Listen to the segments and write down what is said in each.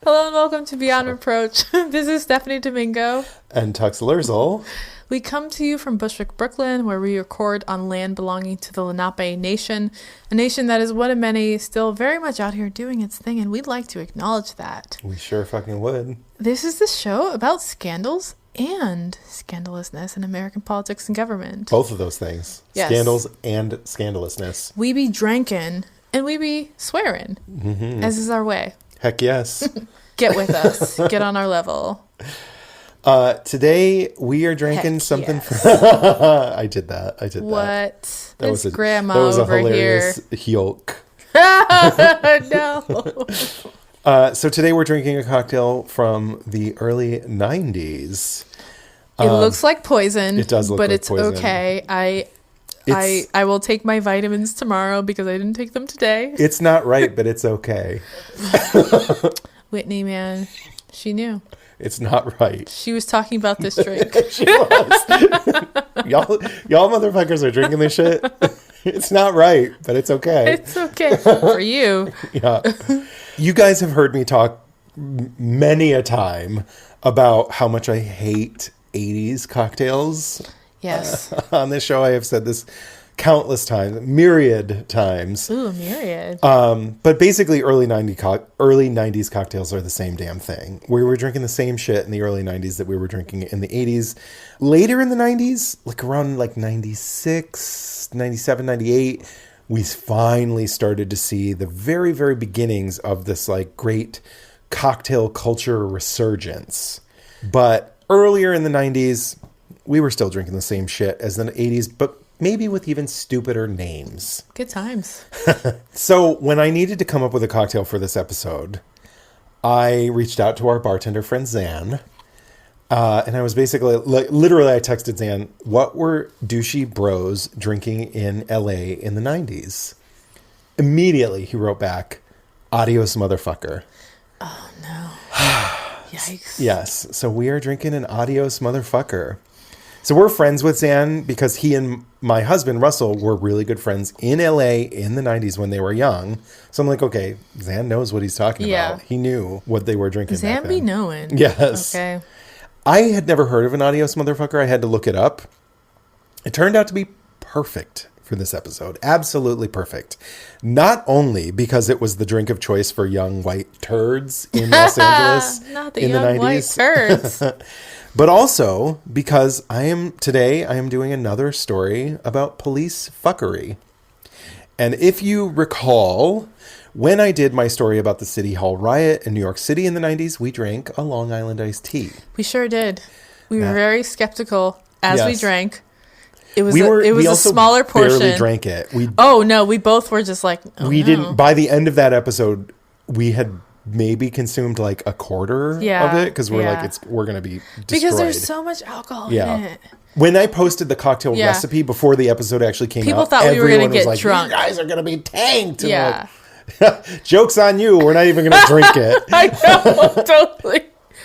Hello and welcome to Beyond Reproach. This is Stephanie Domingo. And Tux Lurzel. We come to you from Bushwick, Brooklyn, where we record on land belonging to the Lenape Nation, a nation that is one of many still very much out here doing its thing, and we'd like to acknowledge that. We sure fucking would. This is the show about scandals and scandalousness in American politics and government. Both of those things. Yes. Scandals and scandalousness. We be drankin' and we be swearin', as is our way. Heck yes. Get with us. Get on our level. Today we are drinking Heck something. yes. I did that. What? That was grandma that was over a hilarious here. yoke. No. So today we're drinking a cocktail from the early 90s. It looks like poison. It does look but like it's poison. okay. I will take my vitamins tomorrow because I didn't take them today. It's not right, but it's okay. Whitney, man, she knew. It's not right. She was talking about this drink. She was. y'all motherfuckers are drinking this shit. It's not right, but it's okay. It's okay for you. Yeah. You guys have heard me talk many a time about how much I hate 80s cocktails. Yes. On this show, I have said this countless times, myriad times. Ooh, myriad. But basically, early 90s cocktails are the same damn thing. We were drinking the same shit in the early 90s that we were drinking in the 80s. Later in the 90s, like around like 96, 97, 98, we finally started to see the very, very beginnings of this like great cocktail culture resurgence. But earlier in the 90s, we were still drinking the same shit as in the 80s, but maybe with even stupider names. Good times. So when I needed to come up with a cocktail for this episode, I reached out to our bartender friend, Zan. And I was basically, literally I texted Zan, what were douchey bros drinking in LA in the 90s? Immediately he wrote back, Adios Motherfucker. Oh, no. Yikes. Yes. So we are drinking an Adios Motherfucker. So we're friends with Zan because he and my husband, Russell, were really good friends in LA in the 90s when they were young. So I'm like, okay, Zan knows what he's talking about. He knew what they were drinking back Zan be then. knowing. Yes. Okay. I had never heard of an Adios Motherfucker. I had to look it up. It turned out to be perfect for this episode. Absolutely perfect. Not only because it was the drink of choice for young white turds in Los Angeles Not the in young the 90s. white turds. But also because I am doing another story about police fuckery. And if you recall, when I did my story about the City Hall riot in New York City in the 90s, we drank a Long Island iced tea. We sure did. We were very skeptical as we drank. It was We a also smaller portion. barely drank it. We both were just like, didn't. By the end of that episode, we had maybe consumed like a quarter of it because we're like, we're gonna be destroyed. Because there's so much alcohol in it. When I posted the cocktail recipe before the episode actually came out, people thought we were gonna get like, drunk. You guys are gonna be tanked. And Yeah. like, joke's on you. We're not even gonna drink it. I know, totally.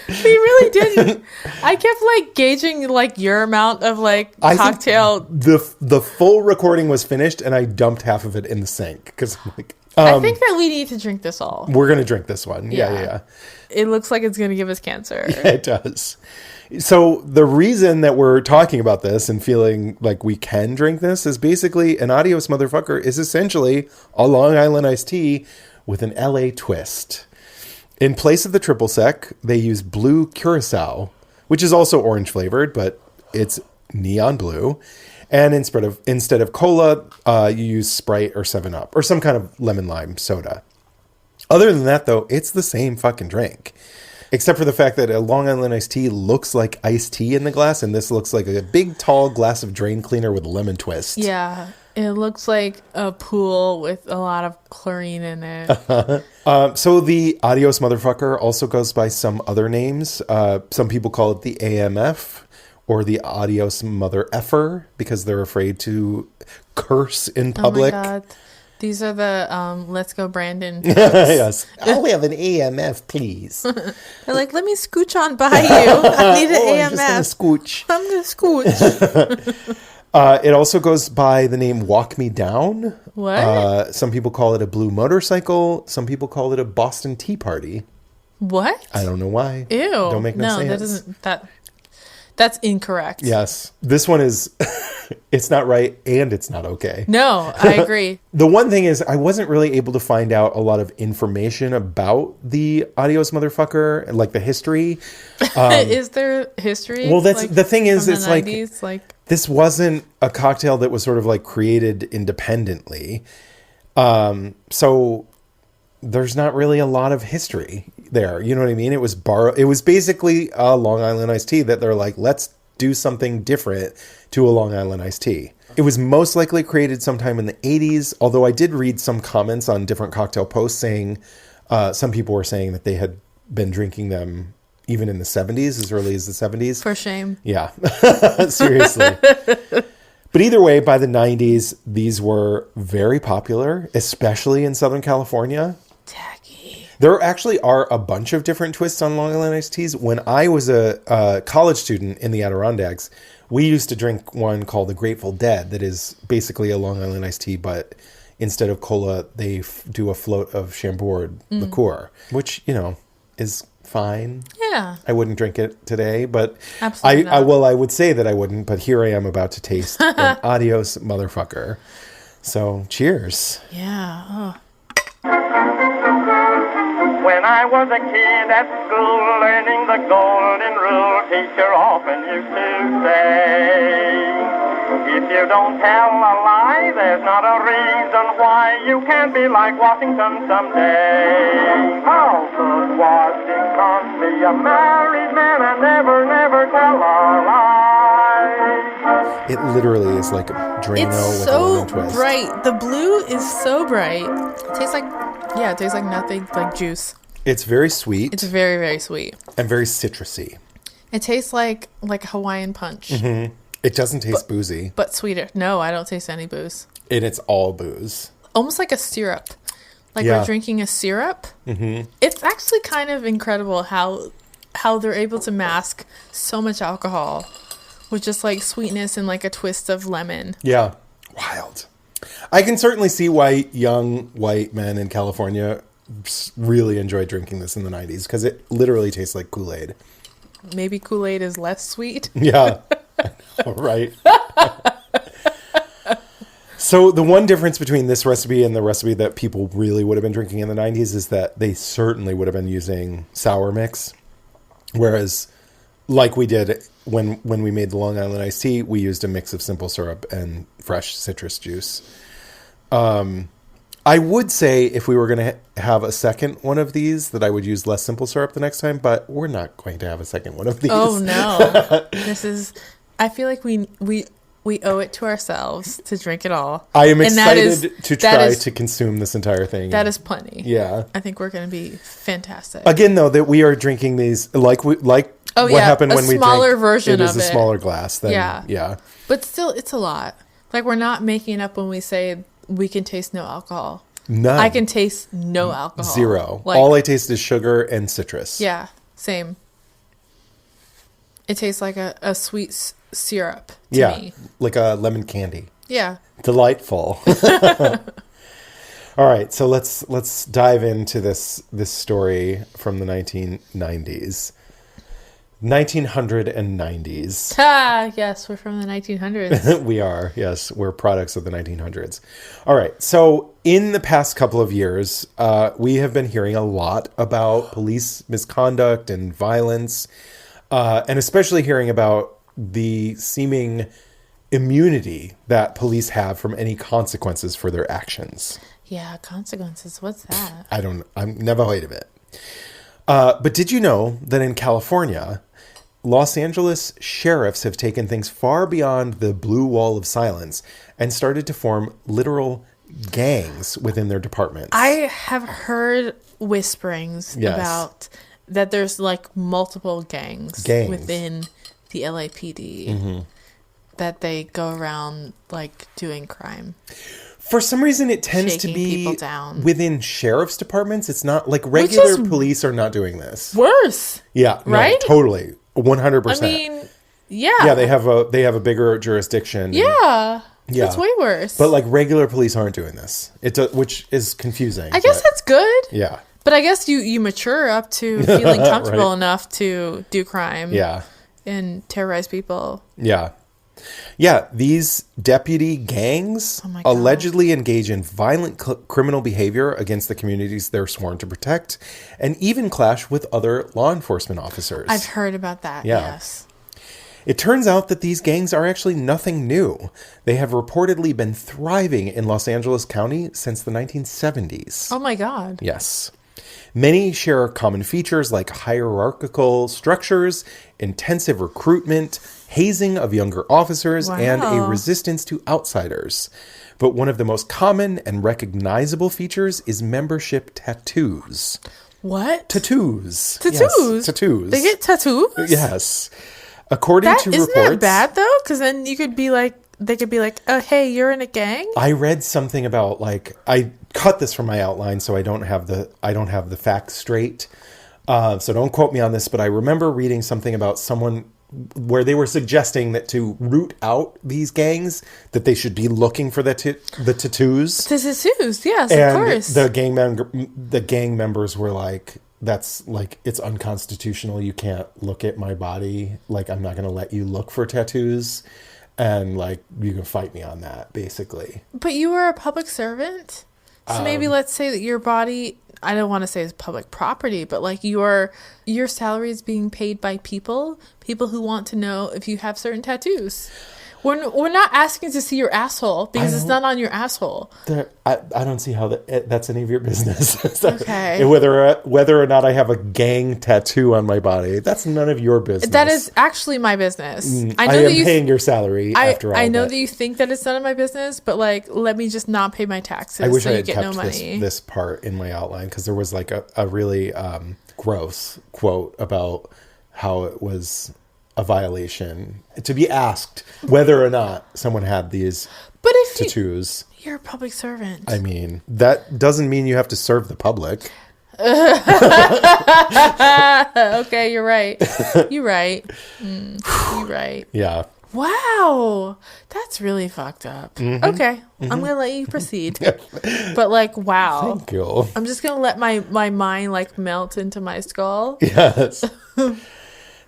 We really didn't. I kept like gauging like your amount of like cocktail. The full recording was finished and I dumped half of it in the sink because I'm like, I think that we need to drink this all. we're gonna drink this one. Yeah. It looks like it's gonna give us cancer. Yeah, it does. So the reason that we're talking about this and feeling like we can drink this is basically an Adios Motherfucker is essentially a Long Island iced tea with an LA twist. In place of the triple sec, they use blue curacao, which is also orange flavored, but it's neon blue. And instead of cola, you use Sprite or 7-Up or some kind of lemon lime soda. Other than that, though, it's the same fucking drink. Except for the fact that a Long Island iced tea looks like iced tea in the glass, and this looks like a big, tall glass of drain cleaner with a lemon twist. Yeah. It looks like a pool with a lot of chlorine in it. So the Adios Motherfucker also goes by some other names. Some people call it the AMF or the Adios Mother Effer because they're afraid to curse in public. Oh my God. These are the Let's Go Brandon. Yes. I'll have an AMF, please. They're like, let me scooch on by you. I need an AMF. I'm just gonna scooch. I'm going to scooch. It also goes by the name Walk Me Down. What? Some people call it a blue motorcycle. Some people call it a Boston Tea Party. What? I don't know why. Ew. Don't make no sense. That doesn't. That's incorrect. Yes. This one is, it's not right and it's not okay. No, I agree. The one thing is I wasn't really able to find out a lot of information about the Adios Motherfucker, like the history. Is there history? Well, that's the thing is, it's 90s? like this wasn't a cocktail that was sort of like created independently. So there's not really a lot of history there. You know what I mean? It was It was basically a Long Island iced tea that they're like, let's do something different to a Long Island iced tea. It was most likely created sometime in the 80s, although I did read some comments on different cocktail posts saying, some people were saying that they had been drinking them even in the 70s, as early as the 70s. For shame. Yeah. Seriously. But either way, by the 90s, these were very popular, especially in Southern California. Tacky. There actually are a bunch of different twists on Long Island iced teas. When I was a college student in the Adirondacks, we used to drink one called the Grateful Dead that is basically a Long Island iced tea, but instead of cola, they do a float of Chambord liqueur, which, you know, is fine. Yeah. I wouldn't drink it today, but Absolutely not. I would say that I wouldn't, but here I am about to taste an Adios Motherfucker. So, cheers. Yeah. Oh. When I was a kid at school learning the golden rule, teacher often used to say, if you don't tell a lie, there's not a reason why you can't be like Washington someday. How could Washington be a married man and never tell a lie? It literally is like a Drano It's with a so lemon twist. bright. The blue is so bright. It tastes like nothing, like juice. It's very sweet. It's very, very sweet. And very citrusy. It tastes like Hawaiian punch. Mm-hmm. It doesn't taste boozy. But sweeter. No, I don't taste any booze. And it's all booze. Almost like a syrup. Like Yeah. we're drinking a syrup. Mm-hmm. It's actually kind of incredible how they're able to mask so much alcohol with just like sweetness and like a twist of lemon. Yeah. Wild. I can certainly see why young white men in California really enjoyed drinking this in the 90s because it literally tastes like Kool-Aid. Maybe Kool-Aid is less sweet. Yeah. Right. So the one difference between this recipe and the recipe that people really would have been drinking in the 90s is that they certainly would have been using sour mix. Whereas like we did when we made the Long Island iced tea, we used a mix of simple syrup and fresh citrus juice. I would say if we were going to have a second one of these that I would use less simple syrup the next time, but we're not going to have a second one of these. Oh no. I feel like we owe it to ourselves to drink it all. I am excited to try to consume this entire thing. That is plenty. Yeah. I think we're going to be fantastic. Again, though, that we are drinking these what happened when we drank. Smaller version of it. It is a smaller glass. Yeah. But still, it's a lot. Like we're not making up when we say we can taste no alcohol. None. I can taste no alcohol. Zero. Like, all I taste is sugar and citrus. Yeah, same. It tastes like a sweet syrup to me. Like a lemon candy. Yeah. Delightful. All right, so let's dive into this story from the 1990s. 1990s. Ah, yes, we're from the 1900s. We are, yes. We're products of the 1900s. All right, so in the past couple of years, we have been hearing a lot about police misconduct and violence, and especially hearing about the seeming immunity that police have from any consequences for their actions. Yeah, consequences. What's that? I've never heard of it. But did you know that in California, Los Angeles sheriffs have taken things far beyond the blue wall of silence and started to form literal gangs within their departments? I have heard whisperings about that there's like multiple gangs. Within the LAPD that they go around like doing crime. For some reason, it tends to be within sheriff's departments. It's not like regular police are not doing this. Worse. Yeah. Right? No, totally. 100%. I mean, yeah. Yeah, they have a bigger jurisdiction. Yeah. It's way worse. But like regular police aren't doing this. Which is confusing. I guess that's good. Yeah. But I guess you mature up to feeling comfortable enough to do crime. Yeah. And terrorize people. Yeah. Yeah, these deputy gangs allegedly engage in violent criminal behavior against the communities they're sworn to protect, and even clash with other law enforcement officers. I've heard about that, yes. It turns out that these gangs are actually nothing new. They have reportedly been thriving in Los Angeles County since the 1970s. Oh my God. Yes. Many share common features like hierarchical structures, intensive recruitment, hazing of younger officers, and a resistance to outsiders. But one of the most common and recognizable features is membership tattoos. What? Tattoos. Tattoos? Yes, tattoos. They get tattoos? Yes. According to reports... Isn't that bad, though? Because then you could be like... They could be like, oh, hey, you're in a gang? I read something about, like... I cut this from my outline, so I don't have the facts straight. So don't quote me on this, but I remember reading something about someone where they were suggesting that to root out these gangs, that they should be looking for the tattoos. The tattoos, yes, and of course. The gang members were like, that's like, it's unconstitutional. You can't look at my body. Like, I'm not going to let you look for tattoos. And like, you can fight me on that, basically. But you were a public servant? So maybe let's say that your body, I don't want to say it's public property, but like your salary is being paid by people who want to know if you have certain tattoos. We're not asking to see your asshole because it's not on your asshole. I don't see how that's any of your business. Okay. Whether or not I have a gang tattoo on my body, that's none of your business. That is actually my business. I am paying your salary after all. I know that you think that it's none of my business, but like, let me just not pay my taxes. I wish so I you had get kept no money. this part in my outline because there was like a really gross quote about how it was a violation to be asked whether or not someone had these tattoos. You're a public servant. I mean, that doesn't mean you have to serve the public. Okay, you're right. You're right. You're right. Yeah. Wow. That's really fucked up. Mm-hmm. Okay. Mm-hmm. I'm going to let you proceed. But like, wow. Thank you. I'm just going to let my mind like melt into my skull. Yes.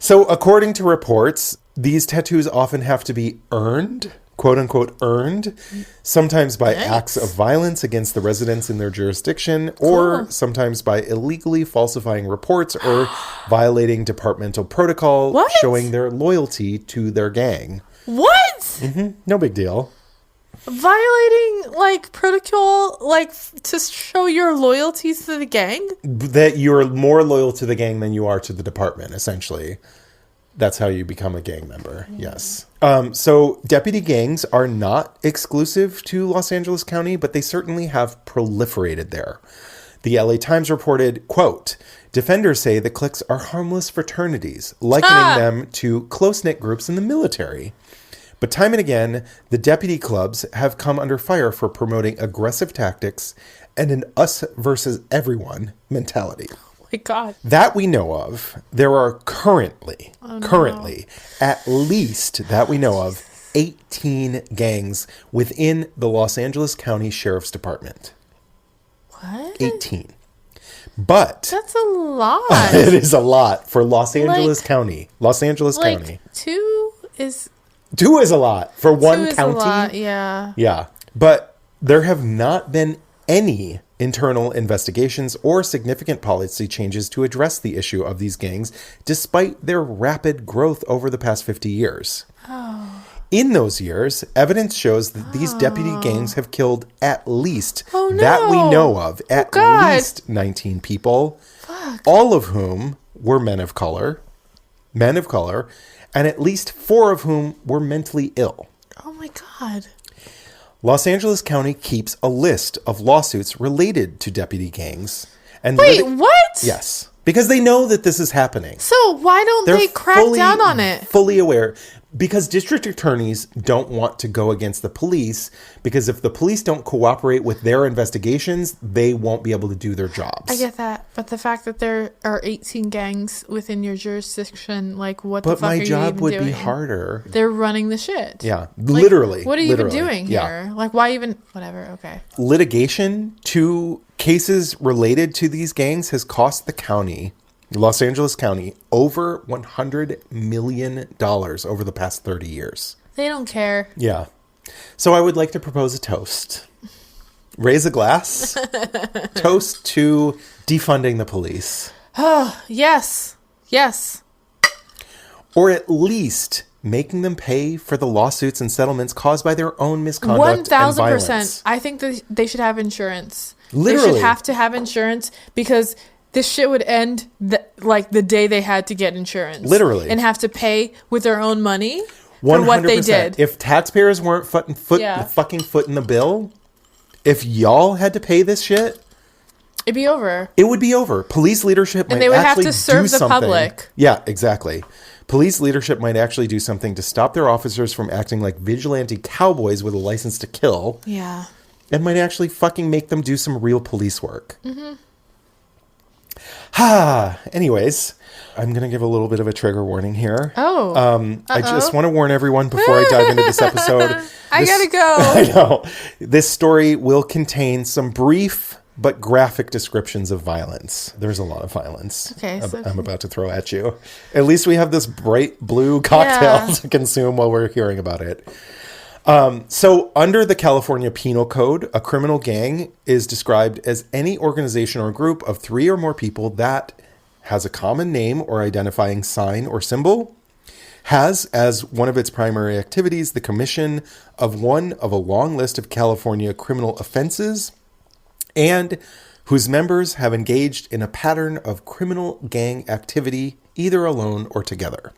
So according to reports, these tattoos often have to be earned, quote unquote earned, sometimes by acts of violence against the residents in their jurisdiction, or sometimes by illegally falsifying reports or violating departmental protocol, showing their loyalty to their gang. What? Mm-hmm. No big deal. Violating like protocol, like to show your loyalty to the gang? That you're more loyal to the gang than you are to the department, essentially. That's how you become a gang member. Yes. So deputy gangs are not exclusive to Los Angeles County, but they certainly have proliferated there. The LA Times reported, quote, defenders say the cliques are harmless fraternities, likening them to close-knit groups in the military. But time and again, the deputy clubs have come under fire for promoting aggressive tactics and an us versus everyone mentality. Oh my God. That we know of, there are currently, at least that we know of, 18 gangs within the Los Angeles County Sheriff's Department. What? 18. But that's a lot. It is a lot for Los Angeles County. Los Angeles County. Two is a lot for one county. A lot, yeah. Yeah. But there have not been any internal investigations or significant policy changes to address the issue of these gangs, despite their rapid growth over the past 50 years. Oh. In those years, evidence shows that these deputy gangs have killed at least, that we know of, at least 19 people, all of whom were men of color, and at least 4 of whom were mentally ill. Oh my God. Los Angeles County keeps a list of lawsuits related to deputy gangs. And wait, what? Yes. Because they know that this is happening. So why don't they crack down on it? Fully aware. Because district attorneys don't want to go against the police, because if the police don't cooperate with their investigations, they won't be able to do their jobs. I get that. But the fact that there are 18 gangs within your jurisdiction, like, what the fuck are you even doing? But my job would be harder. They're running the shit. Yeah, like, literally. What are you even doing here? Like, why even... Whatever, okay. Litigation to cases related to these gangs has cost the county... Los Angeles County, over $100 million over the past 30 years. They don't care. Yeah. So I would like to propose a toast. Raise a glass. Toast to defunding the police. Oh, yes. Yes. Or at least making them pay for the lawsuits and settlements caused by their own misconduct 1,000%. And violence. I think that they should have insurance. Literally. They should have to have insurance because... This shit would end the day they had to get insurance. Literally. And have to pay with their own money 100%. for what they did. If taxpayers weren't fucking footing the bill, if y'all had to pay this shit... It'd be over. It would be over. Police leadership might actually do something. And they would have to serve the public. Yeah, exactly. Police leadership might actually do something to stop their officers from acting like vigilante cowboys with a license to kill. Yeah. And might actually fucking make them do some real police work. Mm-hmm. Anyways, I'm going to give a little bit of a trigger warning here. Oh. I just want to warn everyone before I dive into this episode. I gotta go. I know. This story will contain some brief but graphic descriptions of violence. There's a lot of violence I'm about to throw at you. At least we have this bright blue cocktail to consume while we're hearing about it. So under the California Penal Code, a criminal gang is described as any organization or group of 3 or more people that has a common name or identifying sign or symbol, has as one of its primary activities the commission of one of a long list of California criminal offenses, and whose members have engaged in a pattern of criminal gang activity, either alone or together.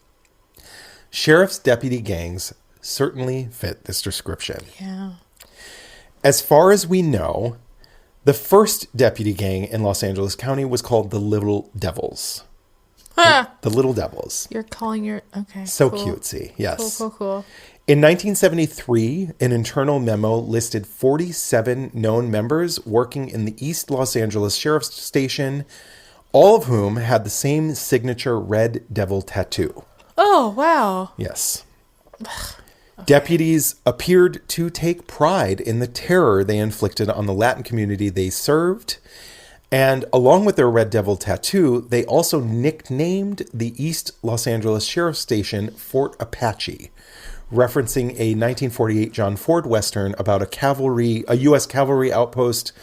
Sheriff's deputy gangs certainly fit this description. Yeah. As far as we know, the first deputy gang in Los Angeles County was called the Little Devils. The Little Devils. You're calling your... Okay. So cool. Cutesy. Yes. Cool. In 1973, an internal memo listed 47 known members working in the East Los Angeles Sheriff's Station, all of whom had the same signature red devil tattoo. Oh, wow. Yes. Deputies appeared to take pride in the terror they inflicted on the Latin community they served. And along with their red devil tattoo, they also nicknamed the East Los Angeles Sheriff's Station Fort Apache, referencing a 1948 John Ford Western about a U.S. cavalry outpost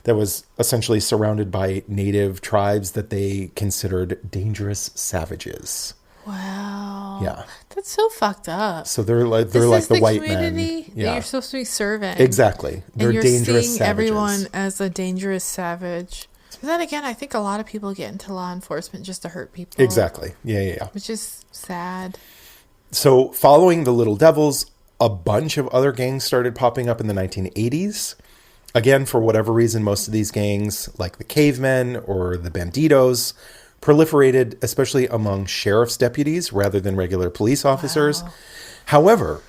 that was essentially surrounded by native tribes that they considered dangerous savages. Wow. Yeah. That's so fucked up. So they're like the white men. That you're supposed to be serving. Exactly. They're dangerous seeing savages. Everyone as a dangerous savage. But then again, I think a lot of people get into law enforcement just to hurt people. Exactly. Yeah. Which is sad. So following the Little Devils, a bunch of other gangs started popping up in the 1980s. Again, for whatever reason, most of these gangs, like the Cavemen or the Bandidos, proliferated especially among sheriff's deputies rather than regular police officers. Wow. However,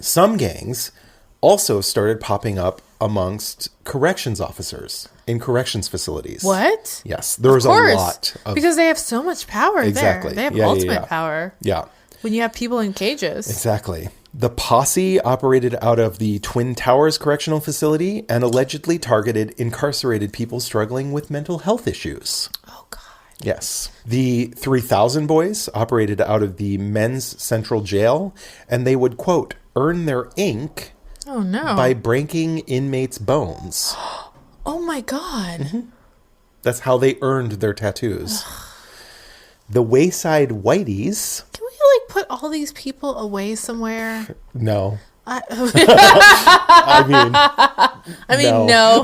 some gangs also started popping up amongst corrections officers in corrections facilities. What? Yes, there was a lot of... Because they have so much power exactly. there. They have ultimate power. Yeah. When you have people in cages. Exactly. The posse operated out of the Twin Towers Correctional Facility and allegedly targeted incarcerated people struggling with mental health issues. Oh, God. Yes. The 3000 Boys operated out of the Men's Central Jail, and they would, quote, earn their ink by breaking inmates' bones. Oh, my God. Mm-hmm. That's how they earned their tattoos. The Wayside Whities... Can we, put all these people away somewhere? No. I mean, no.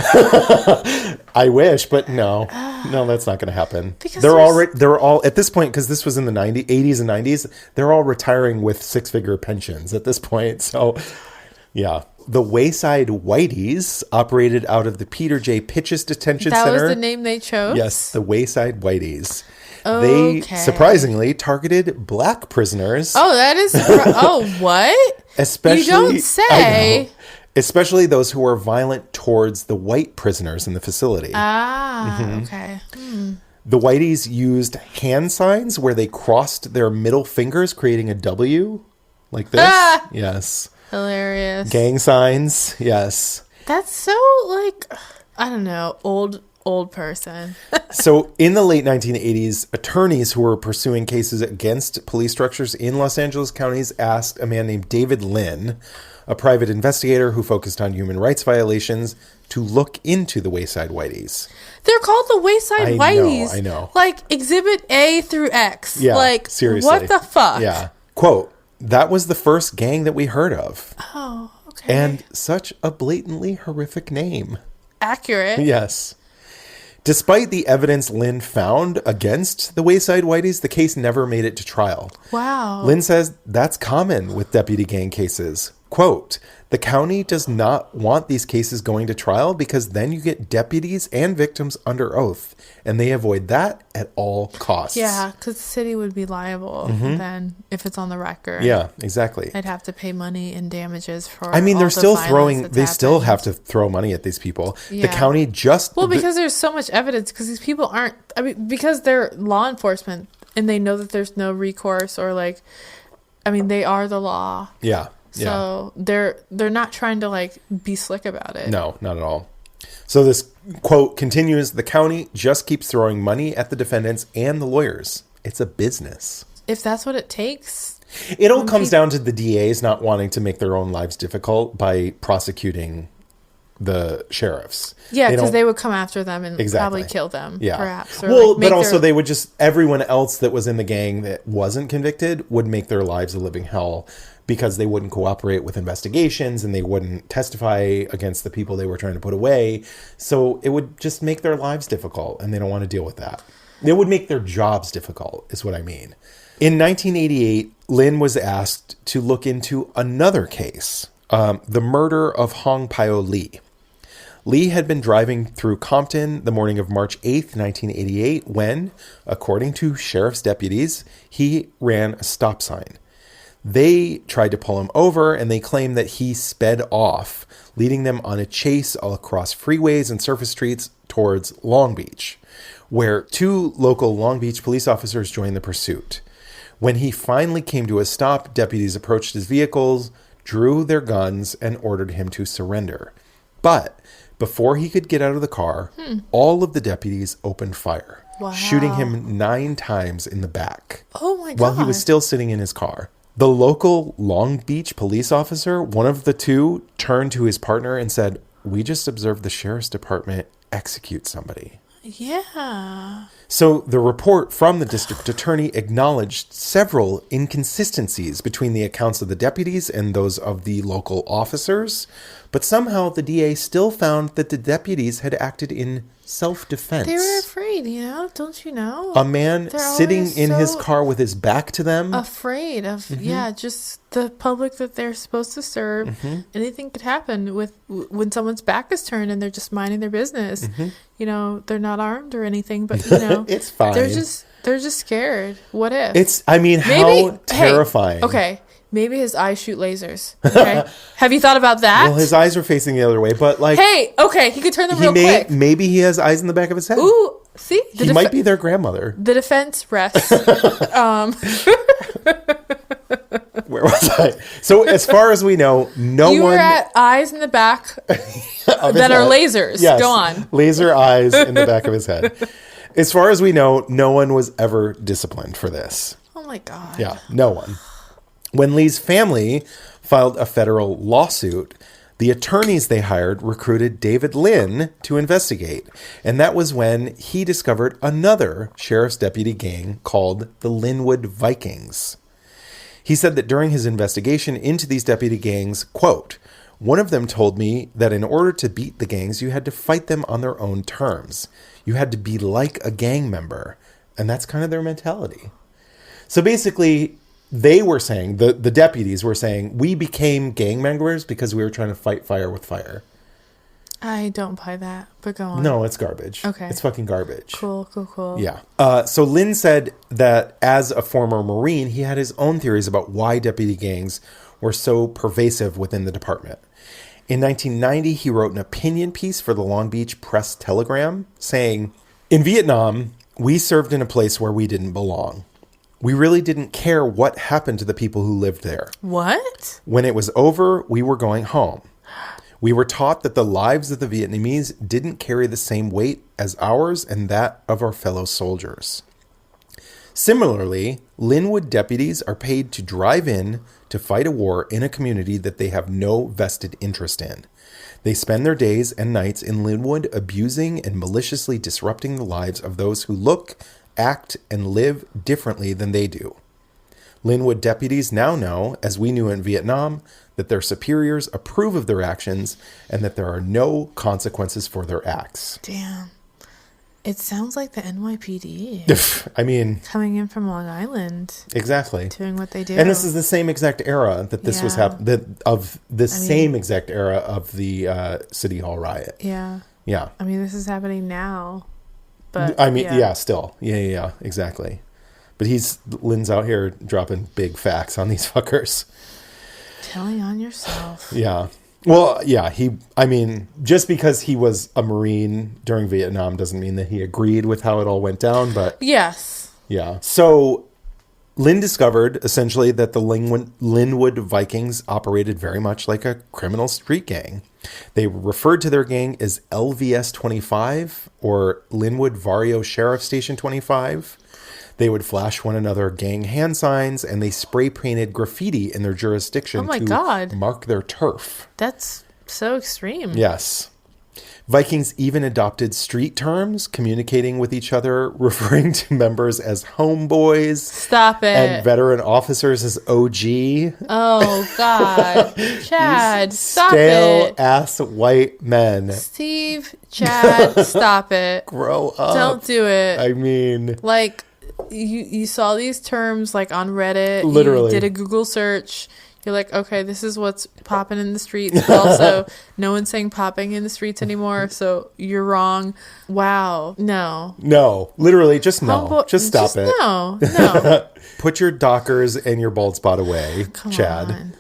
I wish, but no. No, that's not going to happen. Because they're all at this point, because this was in the 80s and 90s, they're all retiring with 6-figure pensions at this point. So, yeah. The Wayside Whities operated out of the Peter J. Pitchess Detention Center. That was the name they chose? Yes, the Wayside Whities. They surprisingly targeted black prisoners. Oh, that is... what? Especially... You don't say. Especially those who were violent towards the white prisoners in the facility. Okay. The Whities used hand signs where they crossed their middle fingers, creating a W like this. Yes. Hilarious. Gang signs. Yes. That's so, like, I don't know, old person. So in the late 1980s, attorneys who were pursuing cases against police structures in Los Angeles counties asked a man named David Lynn, a private investigator who focused on human rights violations, to look into the Wayside Whities. They're called the Wayside Whities. I know. Like Exhibit A through X. Yeah, like, seriously. What the fuck? Yeah. Quote, that was the first gang that we heard of. Oh, okay. And such a blatantly horrific name. Accurate. Yes. Despite the evidence Lynn found against the Wayside Whities, the case never made it to trial. Wow. Lynn says that's common with deputy gang cases. Quote, the county does not want these cases going to trial because then you get deputies and victims under oath, and they avoid that at all costs. Yeah, because the city would be liable then if it's on the record. Yeah, exactly. I'd have to pay money in damages for. I mean, they're still they still have to throw money at these people. Yeah. The county just... Well, because there's so much evidence, because these people aren't... I mean, because they're law enforcement, and they know that there's no recourse, or like... I mean, they are the law. Yeah. So they're not trying to like be slick about it. No, not at all. So this quote continues, the county just keeps throwing money at the defendants and the lawyers. It's a business. If that's what it takes. It all comes down to the DAs not wanting to make their own lives difficult by prosecuting the sheriffs. Yeah, because they would come after them and probably kill them, perhaps. Or but also they would just, everyone else that was in the gang that wasn't convicted would make their lives a living hell because they wouldn't cooperate with investigations and they wouldn't testify against the people they were trying to put away. So it would just make their lives difficult, and they don't want to deal with that. It would make their jobs difficult, is what I mean. In 1988, Lynn was asked to look into another case, the murder of Hong Pio Lee. Lee had been driving through Compton the morning of March 8th, 1988, when, according to sheriff's deputies, he ran a stop sign. They tried to pull him over, and they claimed that he sped off, leading them on a chase all across freeways and surface streets towards Long Beach, where two local Long Beach police officers joined the pursuit. When he finally came to a stop, deputies approached his vehicles, drew their guns, and ordered him to surrender. But before he could get out of the car, all of the deputies opened fire, shooting him 9 times in the back. Oh my God. While he was still sitting in his car. The local Long Beach police officer, one of the two, turned to his partner and said, "We just observed the sheriff's department execute somebody." Yeah. So the report from the district attorney acknowledged several inconsistencies between the accounts of the deputies and those of the local officers, but somehow the DA still found that the deputies had acted in self-defense. They were afraid, don't you know? A man sitting in his car with his back to them. Afraid of, just the public that they're supposed to serve. Anything could happen when someone's back is turned and they're just minding their business. They're not armed or anything, but it's fine. They're just scared. What if? How terrifying. Okay. Maybe his eyes shoot lasers. Okay. Have you thought about that? Well, his eyes are facing the other way, but hey, okay, he could turn them real quick. Maybe he has eyes in the back of his head. Ooh, see? He might be their grandmother. The defense rests. Where was I? So as far as we know, you were at eyes in the back that are lasers. Yes, go on. Laser eyes in the back of his head. As far as we know, no one was ever disciplined for this. Oh my God. Yeah, no one. When Lee's family filed a federal lawsuit, the attorneys they hired recruited David Lynn to investigate. And that was when he discovered another sheriff's deputy gang called the Lynwood Vikings. He said that during his investigation into these deputy gangs, quote, "One of them told me that in order to beat the gangs, you had to fight them on their own terms. You had to be like a gang member." And that's kind of their mentality. So basically, they were saying, the deputies were saying, we became gang members because we were trying to fight fire with fire. I don't buy that, but go on. No, it's garbage. Okay. It's fucking garbage. Cool. Yeah. So Lynn said that as a former Marine, he had his own theories about why deputy gangs were so pervasive within the department. In 1990, he wrote an opinion piece for the Long Beach Press Telegram saying, "In Vietnam, we served in a place where we didn't belong. We really didn't care what happened to the people who lived there. What? When it was over, we were going home. We were taught that the lives of the Vietnamese didn't carry the same weight as ours and that of our fellow soldiers. Similarly, Lynwood deputies are paid to drive in to fight a war in a community that they have no vested interest in. They spend their days and nights in Lynwood abusing and maliciously disrupting the lives of those who look, act, and live differently than they do. Lynwood deputies now know, as we knew in Vietnam, that their superiors approve of their actions and that there are no consequences for their acts." Damn. It sounds like the NYPD. I mean... coming in from Long Island. Exactly. Doing what they do. And this is the same exact era that this was happening, same exact era of the City Hall riot. Yeah. Yeah. I mean, this is happening now. But I mean, still. Yeah, exactly. But Lynn's out here dropping big facts on these fuckers. Telling on yourself. Yeah. Well, yeah, just because he was a Marine during Vietnam doesn't mean that he agreed with how it all went down, but... Yes. Yeah. So, Lynn discovered, essentially, that the Lynwood Vikings operated very much like a criminal street gang. They referred to their gang as LVS 25, or Lynwood Vario Sheriff Station 25. They would flash one another gang hand signs, and they spray painted graffiti in their jurisdiction mark their turf. That's so extreme. Yes. Vikings even adopted street terms, communicating with each other, referring to members as homeboys. Stop it. And veteran officers as OG. Oh, God. Chad, stop it. Stale-ass white men. Steve, Chad, stop it. Grow up. Don't do it. I mean... Like... You saw these terms like on Reddit. Literally. You did a Google search. You're like, okay, this is what's popping in the streets. But also, no one's saying popping in the streets anymore. So you're wrong. Wow. No. No. Literally, just no. Just stop it. No. Put your Dockers and your bald spot away, Come Chad. on.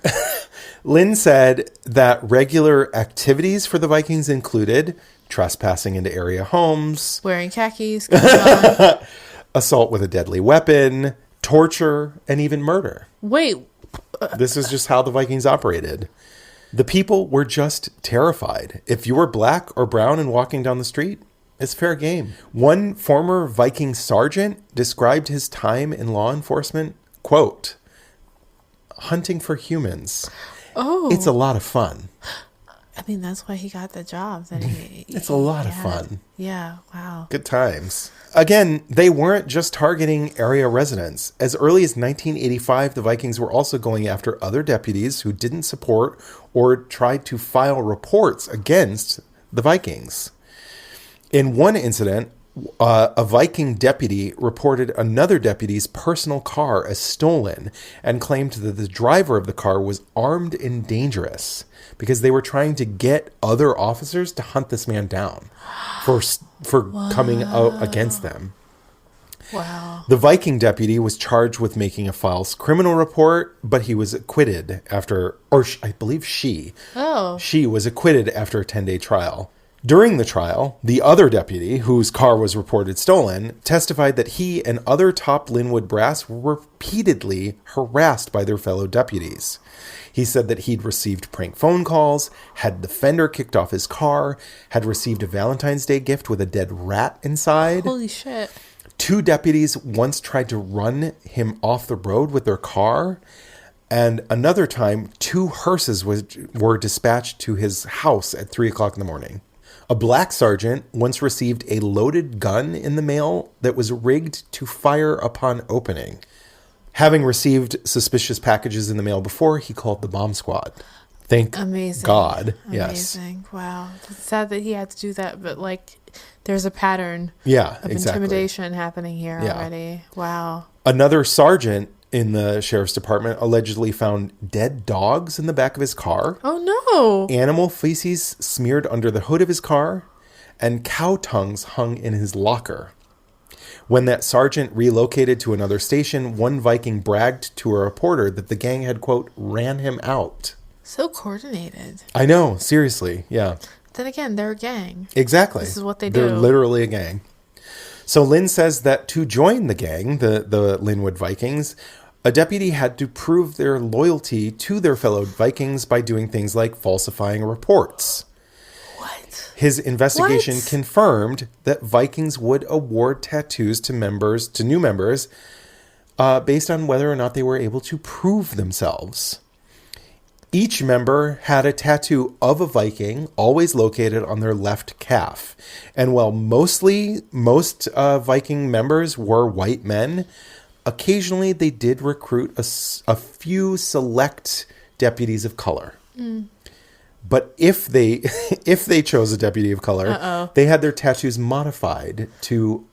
Lynn said that regular activities for the Vikings included trespassing into area homes. Wearing khakis. Assault with a deadly weapon, torture, and even murder. Wait. This is just how the Vikings operated. The people were just terrified. If you were black or brown and walking down the street, it's fair game. One former Viking sergeant described his time in law enforcement, quote, "hunting for humans. Oh. It's a lot of fun." I mean, that's why he got the job. It's a lot of fun. Yeah, wow. Good times. Again, they weren't just targeting area residents. As early as 1985, the Vikings were also going after other deputies who didn't support or tried to file reports against the Vikings. In one incident, a Viking deputy reported another deputy's personal car as stolen and claimed that the driver of the car was armed and dangerous because they were trying to get other officers to hunt this man down for coming out against them. Wow. The Viking deputy was charged with making a false criminal report, but he was acquitted after, I believe she was acquitted after a 10-day trial. During the trial, the other deputy, whose car was reported stolen, testified that he and other top Lynwood brass were repeatedly harassed by their fellow deputies. He said that he'd received prank phone calls, had the fender kicked off his car, had received a Valentine's Day gift with a dead rat inside. Holy shit. 2 deputies once tried to run him off the road with their car. And another time, 2 hearses were dispatched to his house at 3 o'clock in the morning. A black sergeant once received a loaded gun in the mail that was rigged to fire upon opening. Having received suspicious packages in the mail before, he called the bomb squad. Thank God. Amazing. Yes. Wow. It's sad that he had to do that, but like there's a pattern of intimidation happening here already. Wow. Another sergeant in the sheriff's department allegedly found dead dogs in the back of his car. Oh, no. Animal feces smeared under the hood of his car, and cow tongues hung in his locker. When that sergeant relocated to another station, one Viking bragged to a reporter that the gang had, quote, ran him out. So coordinated. I know, seriously, yeah. Then again, they're a gang. Exactly. This is what they do. They're literally a gang. So Lynn says that to join the gang, the Lynwood Vikings, a deputy had to prove their loyalty to their fellow Vikings by doing things like falsifying reports. What? His investigation confirmed that Vikings would award tattoos to new members, based on whether or not they were able to prove themselves. Each member had a tattoo of a Viking, always located on their left calf. And while most Viking members were white men, occasionally they did recruit a few select deputies of color. Mm. But if they chose a deputy of color, they had their tattoos modified to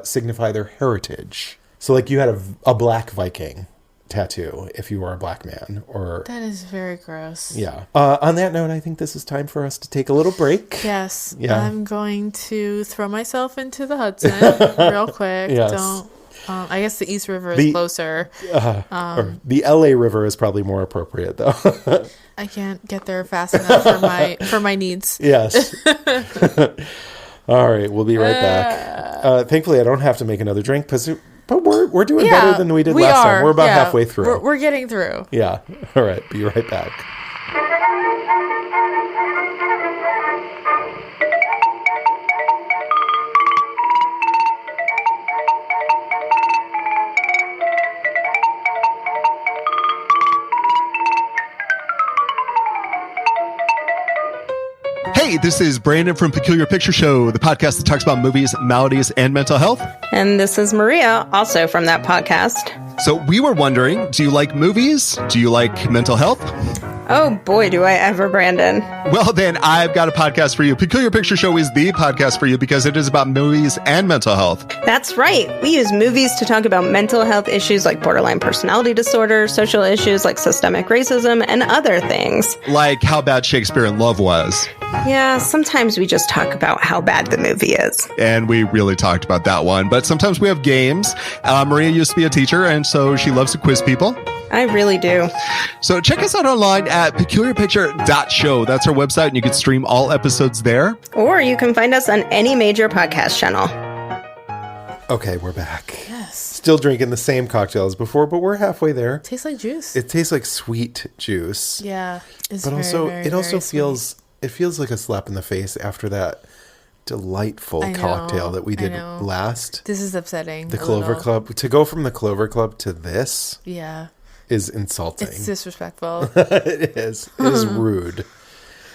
signify their heritage. So like you had a black Viking tattoo if you were a black man. Or that is very gross. Yeah. On that note, I think this is time for us to take a little break. Yes. Yeah. I'm going to throw myself into the Hudson real quick. Yes. I guess the East River is closer. Or the LA River is probably more appropriate, though. I can't get there fast enough for my needs. Yes. All right, we'll be right back. Thankfully, I don't have to make another drink, but we're doing better than we did last time. We're about halfway through. We're getting through. Yeah. All right, be right back. Hey, this is Brandon from Peculiar Picture Show, the podcast that talks about movies, maladies, and mental health. And this is Maria, also from that podcast. So we were wondering, do you like movies? Do you like mental health? Oh boy, do I ever, Brandon. Well, then I've got a podcast for you. Peculiar Picture Show is the podcast for you because it is about movies and mental health. That's right. We use movies to talk about mental health issues like borderline personality disorder, social issues like systemic racism, and other things. Like how bad Shakespeare in Love was. Yeah, sometimes we just talk about how bad the movie is. And we really talked about that one. But sometimes we have games. Maria used to be a teacher, and so she loves to quiz people. I really do. So check us out online at peculiarpicture.show. That's our website, and you can stream all episodes there. Or you can find us on any major podcast channel. Okay, we're back. Yes. Still drinking the same cocktail as before, but we're halfway there. Tastes like juice. It tastes like sweet juice. Yeah. It feels like a slap in the face after that delightful cocktail that we did last. This is upsetting. The Clover Club. To go from the Clover Club to this is insulting. It's disrespectful. It is. It is rude.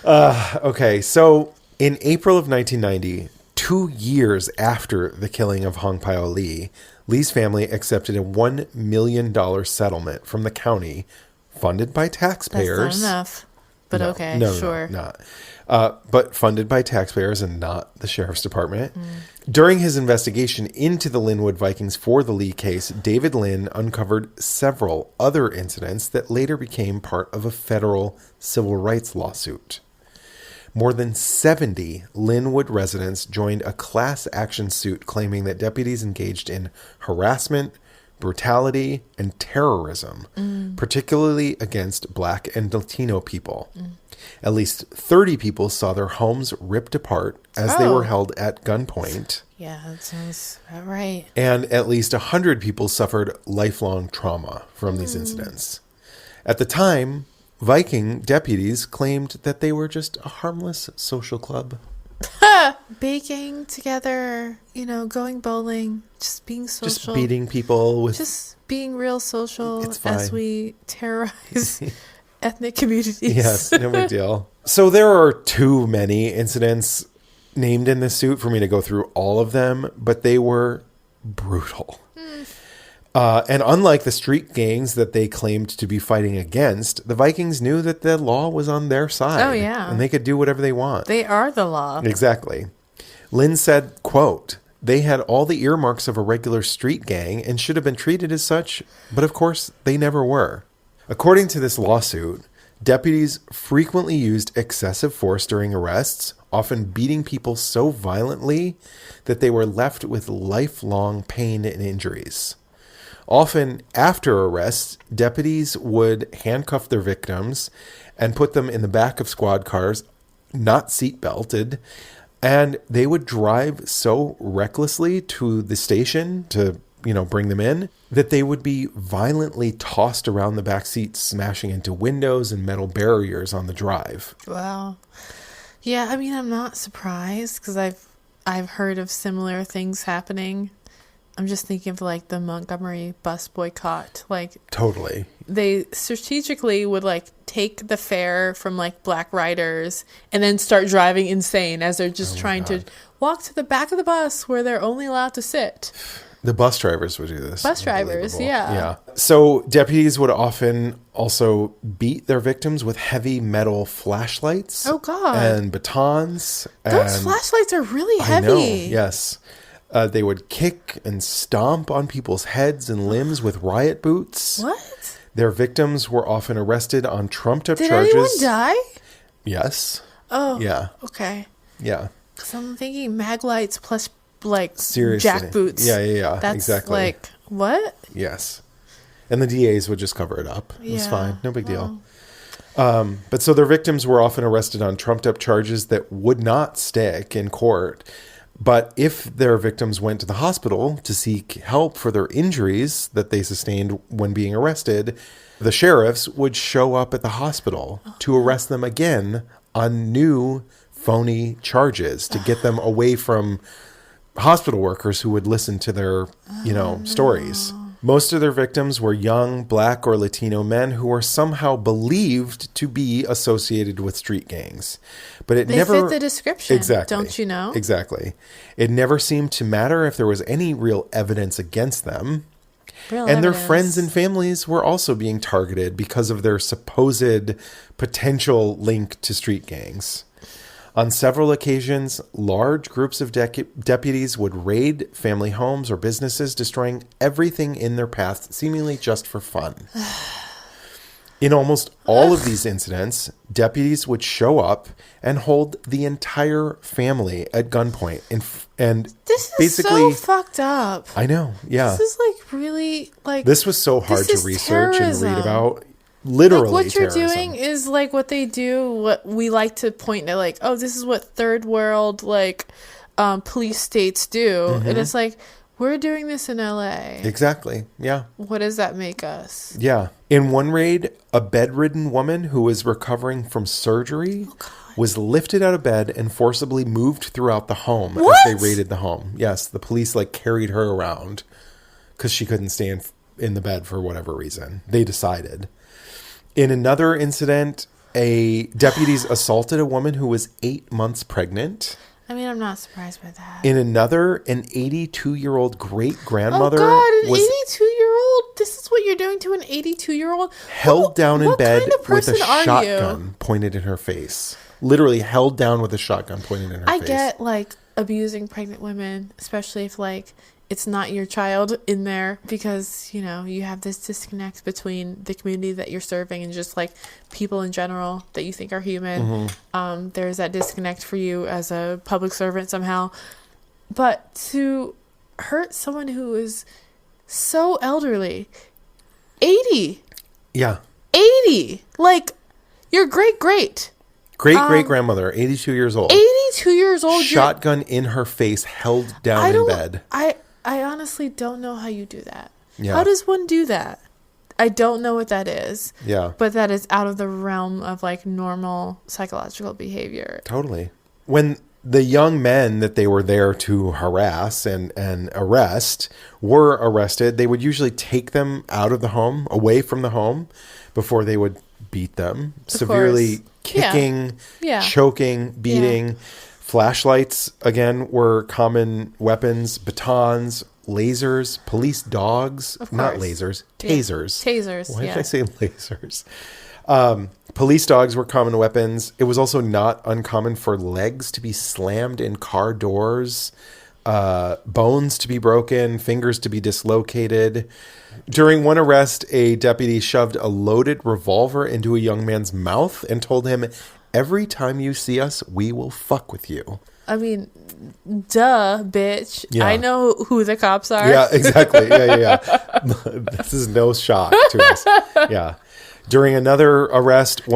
Okay, so in April of 1990, 2 years after the killing of Hong Pao Lee, Lee's family accepted a $1 million settlement from the county funded by taxpayers. That's not enough. But okay, sure. Not. But funded by taxpayers and not the sheriff's department. During his investigation into the Lynwood Vikings for the Lee case, David Lynn uncovered several other incidents that later became part of a federal civil rights lawsuit. More than 70 Lynwood residents joined a class action suit claiming that deputies engaged in harassment, brutality, and terrorism, particularly against Black and Latino people. At least 30 people saw their homes ripped apart as they were held at gunpoint. Yeah, that sounds about right. And at least 100 people suffered lifelong trauma from these incidents. At the time, Viking deputies claimed that they were just a harmless social club. Baking together, going bowling, just being social. Just beating people with... Just being real social as we terrorize ethnic communities. Yes, no big deal. So there are too many incidents named in this suit for me to go through all of them, but they were brutal. And unlike the street gangs that they claimed to be fighting against, the Vikings knew that the law was on their side. Oh, yeah. And they could do whatever they want. They are the law. Exactly. Lynn said, quote, They had all the earmarks of a regular street gang and should have been treated as such, but of course, they never were. According to this lawsuit, deputies frequently used excessive force during arrests, often beating people so violently that they were left with lifelong pain and injuries. Often, after arrests, deputies would handcuff their victims and put them in the back of squad cars, not seat-belted, and they would drive so recklessly to the station to, bring them in, that they would be violently tossed around the back seat, smashing into windows and metal barriers on the drive. Wow. Yeah, I mean, I'm not surprised because I've heard of similar things happening. I'm just thinking of like the Montgomery bus boycott. Like, totally. They strategically would like take the fare from like black riders and then start driving insane as they're just trying to walk to the back of the bus where they're only allowed to sit. The bus drivers would do this. Bus drivers, yeah. Yeah. So deputies would often also beat their victims with heavy metal flashlights. Oh, God. And batons. Those flashlights are really heavy. I know, yes. They would kick and stomp on people's heads and limbs with riot boots. What? Their victims were often arrested on trumped-up charges. Did anyone die? Yes. Oh. Yeah. Okay. Yeah. Because I'm thinking mag lights plus like seriously jack boots. Yeah. That's exactly. Like what? Yes. And the DAs would just cover it up. It was fine. No big deal. But so their victims were often arrested on trumped-up charges that would not stick in court. But if their victims went to the hospital to seek help for their injuries that they sustained when being arrested, the sheriffs would show up at the hospital to arrest them again on new phony charges to get them away from hospital workers who would listen to their, stories. Most of their victims were young Black or Latino men who were somehow believed to be associated with street gangs. But they never fit the description. Exactly. Don't you know? Exactly. It never seemed to matter if there was any real evidence against them. Their friends and families were also being targeted because of their supposed potential link to street gangs. On several occasions, large groups of deputies would raid family homes or businesses, destroying everything in their path, seemingly just for fun. In almost all of these incidents, deputies would show up and hold the entire family at gunpoint. And this is basically, so fucked up. I know, yeah. This is like really like... This was so hard to research terrorism. And read about. Literally, like what terrorism. You're doing is like what they do. What we like to point at, like, oh, this is what third world police states do, and it's like we're doing this in LA. Exactly. Yeah. What does that make us? Yeah. In one raid, a bedridden woman who was recovering from surgery was lifted out of bed and forcibly moved throughout the home as they raided the home. Yes, the police carried her around because she couldn't stay in the bed for whatever reason. They decided. In another incident, deputies assaulted a woman who was 8 months pregnant. I mean, I'm not surprised by that. In another, an 82-year-old great-grandmother an 82-year-old? This is what you're doing to an 82-year-old? Held down in bed kind of with a shotgun you? Pointed in her face. Literally held down with a shotgun pointed in her face. I get, abusing pregnant women, especially if, it's not your child in there, because you have this disconnect between the community that you're serving and just people in general that you think are human. There's that disconnect for you as a public servant somehow, but to hurt someone who is so elderly, 80 your great-grandmother, 82 years old, shotgun in her face, held down in bed. I honestly don't know how you do that. Yeah. How does one do that? I don't know what that is. Yeah. But that is out of the realm of normal psychological behavior. Totally. When the young men that they were there to harass and arrest were arrested, they would usually take them out of the home, away from the home, before they would beat them, severely kicking, choking, beating. Yeah. Flashlights, again, were common weapons, batons, lasers, police dogs, not lasers, tasers. Yeah. Tasers, Why did I say lasers? Police dogs were common weapons. It was also not uncommon for legs to be slammed in car doors. bones to be broken, fingers to be dislocated. During one arrest, a deputy shoved a loaded revolver into a young man's mouth and told him, "Every time you see us, we will fuck with you." I mean, duh, bitch. Yeah. I know who the cops are. Yeah, exactly. Yeah. This is no shock to us. Yeah. During another arrest,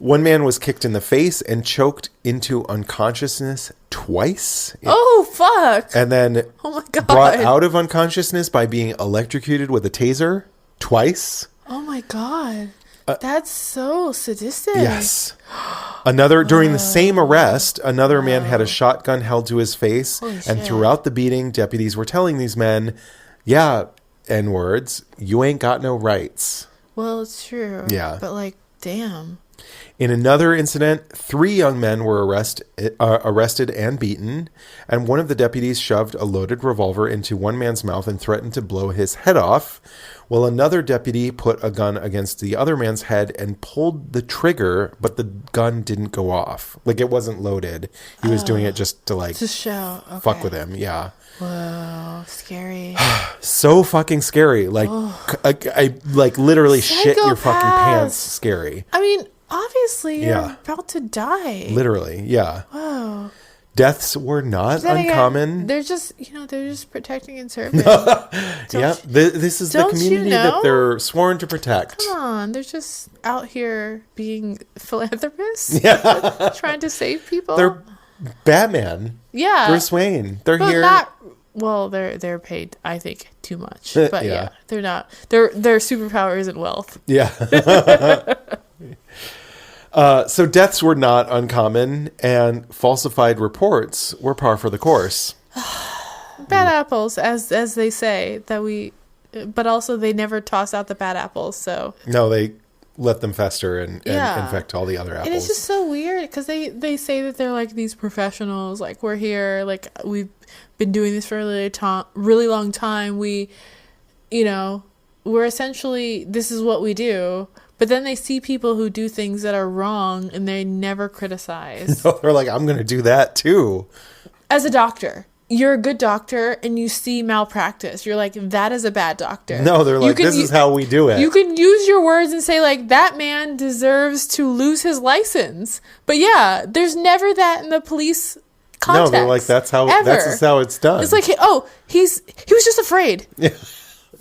one man was kicked in the face and choked into unconsciousness twice. Oh, fuck. And then oh my God. brought out of unconsciousness by being electrocuted with a taser twice. Oh my God. That's so sadistic. Yes. During the same arrest, another man had a shotgun held to his face. Holy and shit. Throughout the beating, deputies were telling these men, yeah, N-words, you ain't got no rights. Well, it's true. Yeah. But like, damn. In another incident, 3 young men were arrested and beaten, and one of the deputies shoved a loaded revolver into one man's mouth and threatened to blow his head off, while another deputy put a gun against the other man's head and pulled the trigger, but the gun didn't go off. Like, it wasn't loaded. He was doing it just to, like, To show. Okay. fuck with him. Yeah. Whoa, scary. So fucking scary. Like, I like, literally shit your fucking Psychopaths. pants scary. I mean, obviously, you're Yeah. about to die. Literally, yeah. Whoa. Deaths were not Then again, uncommon. they're just protecting and serving. Yeah, this is the don't you community know? that they're sworn to protect. Come on, they're just out here being philanthropists. Yeah. Trying to save people. They're Batman. Yeah. Bruce Wayne. They're But here. They're paid, I think, too much. But Yeah. yeah, they're not. Their superpower isn't wealth. Yeah. So deaths were not uncommon, and falsified reports were par for the course. Bad apples, as they say, but also they never toss out the bad apples. So No, they let them fester and Yeah. infect all the other apples. and it's just so weird because they say that they're like these professionals, like we're here, like we've been doing this for a really long time. We're essentially, this is what we do. But then they see people who do things that are wrong and they never criticize. No, they're like, I'm going to do that too. As a doctor, you're a good doctor and you see malpractice. You're like, that is a bad doctor. No, they're like, this is how we do it. You can use your words and say, like, that man deserves to lose his license. But yeah, there's never that in the police context. No, they're like, that's how it's done. It's like, he was just afraid.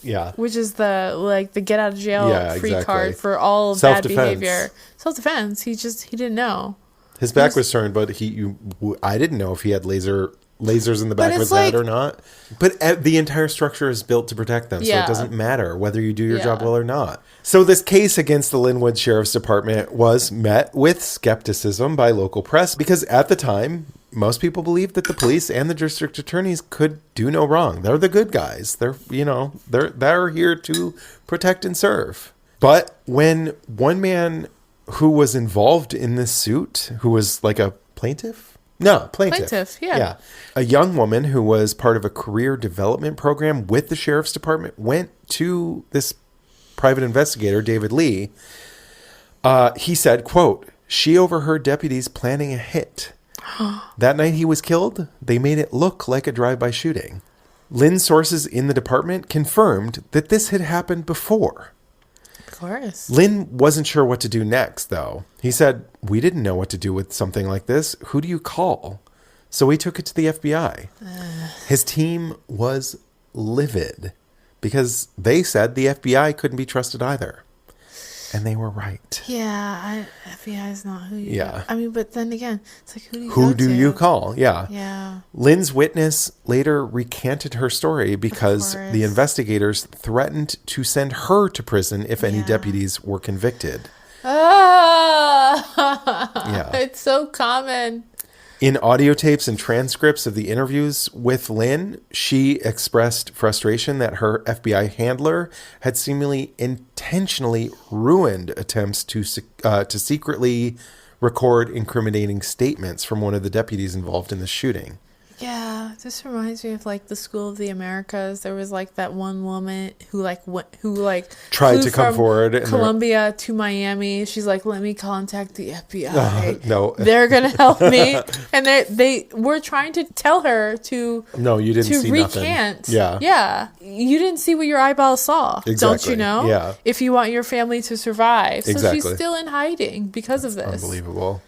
Yeah. Which is the get out of jail free exactly. card for all bad Self-defense. behavior. Self-defense. He didn't know. His back was turned, but I didn't know if he had lasers in the back of his head or not. But the entire structure is built to protect them, so it doesn't matter whether you do your job well or not. So this case against the Lynwood Sheriff's Department was met with skepticism by local press because at the time, most people believed that the police and the district attorneys could do no wrong. They're the good guys. They're here to protect and serve. But when one man who was involved in this suit, who was like a plaintiff? No, plaintiff. Yeah. A young woman who was part of a career development program with the sheriff's department went to this private investigator, David Lee. He said, quote, "She overheard deputies planning a hit. That night he was killed, they made it look like a drive-by shooting." Lynn's sources in the department confirmed that this had happened before. Of course. Lynn wasn't sure what to do next, though. He said, "We didn't know what to do with something like this. Who do you call?" So he took it to the FBI. His team was livid because they said the FBI couldn't be trusted either. And they were right. Yeah, FBI is not who you. Yeah. I mean, but then again, it's like who do you you call? Yeah. Yeah. Lynn's witness later recanted her story because the investigators threatened to send her to prison if any deputies were convicted. Yeah. It's so common. In audio tapes and transcripts of the interviews with Lynn, she expressed frustration that her FBI handler had seemingly intentionally ruined attempts to secretly record incriminating statements from one of the deputies involved in the shooting. Yeah, this reminds me of like the School of the Americas. There was like that one woman who tried to come forward, Colombia to Miami. She's like, "Let me contact the FBI. No, they're gonna help me." And they were trying to tell her to. No, you didn't see recant. Nothing. Yeah. You didn't see what your eyeballs saw. Exactly. Don't you know? Yeah. If you want your family to survive, so exactly. she's still in hiding because of this. Unbelievable.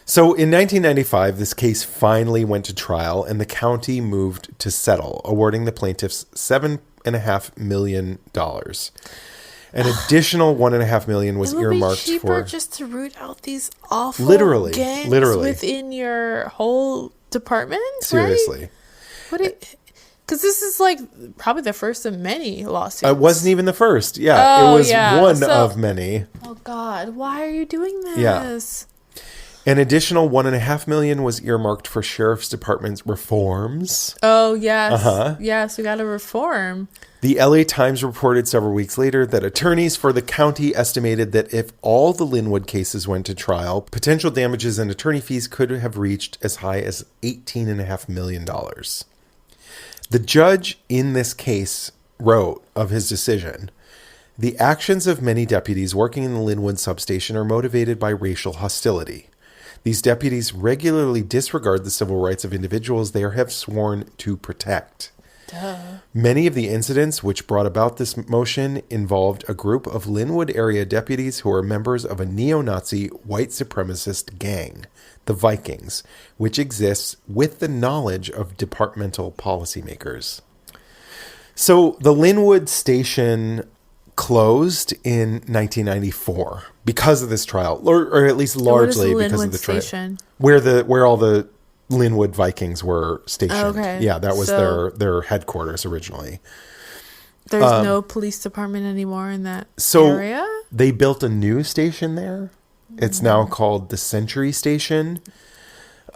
So in 1995, this case finally went to trial, and the county moved to settle, awarding the plaintiffs $7.5 million. An additional $1.5 million was earmarked for. It would be cheaper just to root out these awful gangs within your whole department. Seriously, right? Because this is like probably the first of many lawsuits. It wasn't even the first. Yeah, it was one of many. Oh God, why are you doing this? Yeah. An additional $1.5 million was earmarked for sheriff's department's reforms. Oh, yes. Yes, we got to reform. The LA Times reported several weeks later that attorneys for the county estimated that if all the Lynwood cases went to trial, potential damages and attorney fees could have reached as high as $18.5 million. The judge in this case wrote of his decision, "The actions of many deputies working in the Lynwood substation are motivated by racial hostility. These deputies regularly disregard the civil rights of individuals they have sworn to protect. Duh. Many of the incidents which brought about this motion involved a group of Lynwood area deputies who are members of a neo-Nazi white supremacist gang, the Vikings, which exists with the knowledge of departmental policymakers." So the Lynwood station closed in 1994 because of this trial, or at least largely because of the trial, where all the Lynwood Vikings were stationed. Okay. Yeah, that was their headquarters originally. There's no police department anymore in that area? They built a new station there. It's now called the Century Station.